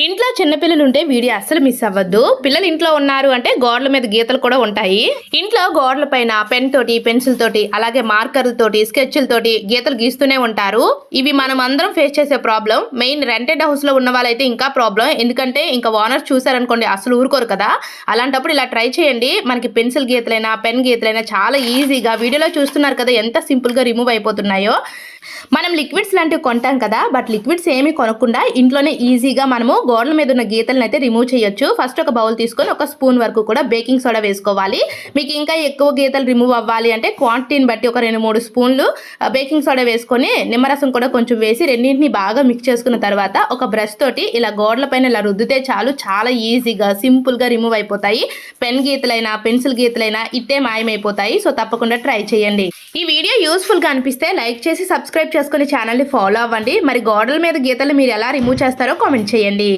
ఇంట్లో చిన్నపిల్లలు ఉంటే వీడియో అస్సలు మిస్ అవ్వద్దు. పిల్లలు ఇంట్లో ఉన్నారు అంటే గోడల మీద గీతలు కూడా ఉంటాయి. ఇంట్లో గోడల పైన పెన్ తోటి, పెన్సిల్ తోటి, అలాగే మార్కర్ల తోటి, స్కెచ్ల తోటి గీతలు గీస్తూనే ఉంటారు. ఇవి మనం అందరం ఫేస్ చేసే ప్రాబ్లం. మెయిన్ రెంటెడ్ హౌస్ లో ఉన్న వాళ్ళైతే ఇంకా ప్రాబ్లం. ఎందుకంటే ఇంకా ఓనర్ చూసారనుకోండి అసలు ఊరుకోరు కదా. అలాంటప్పుడు ఇలా ట్రై చేయండి. మనకి పెన్సిల్ గీతలైనా, పెన్ గీతలైనా చాలా ఈజీగా వీడియోలో చూస్తున్నారు కదా ఎంత సింపుల్ గా రిమూవ్ అయిపోతున్నాయో. మనం లిక్విడ్స్ లాంటివి కొంటాం కదా, బట్ లిక్విడ్స్ ఏమీ కొనకుండా ఇంట్లోనే ఈజీగా మనము గోడల మీద ఉన్న గీతలను అయితే రిమూవ్ చేయొచ్చు. ఫస్ట్ ఒక బౌల్ తీసుకొని ఒక స్పూన్ వరకు కూడా బేకింగ్ సోడా వేసుకోవాలి. మీకు ఇంకా ఎక్కువ గీతలు రిమూవ్ అవ్వాలి అంటే క్వాంటిటీని బట్టి ఒక 2-3 స్పూన్లు బేకింగ్ సోడా వేసుకొని నిమ్మరసం కూడా కొంచెం వేసి రెండింటిని బాగా మిక్స్ చేసుకున్న తర్వాత ఒక బ్రష్ తోటి ఇలా గోడల పైన ఇలా రుద్దితే చాలు, చాలా ఈజీగా సింపుల్ గా రిమూవ్ అయిపోతాయి. పెన్ గీతలైనా, పెన్సిల్ గీతలైనా ఇట్టే మాయమైపోతాయి. సో తప్పకుండా ట్రై చేయండి. ఈ వీడియో యూస్ఫుల్ గా అనిపిస్తే లైక్ చేసి సబ్స్క్రైబ్ చేసుకుని ఛానల్ ని ఫాలో అవ్వండి. మరి గోడల మీద గీతలు మీరు ఎలా రిమూవ్ చేస్తారో కామెంట్ చేయండి.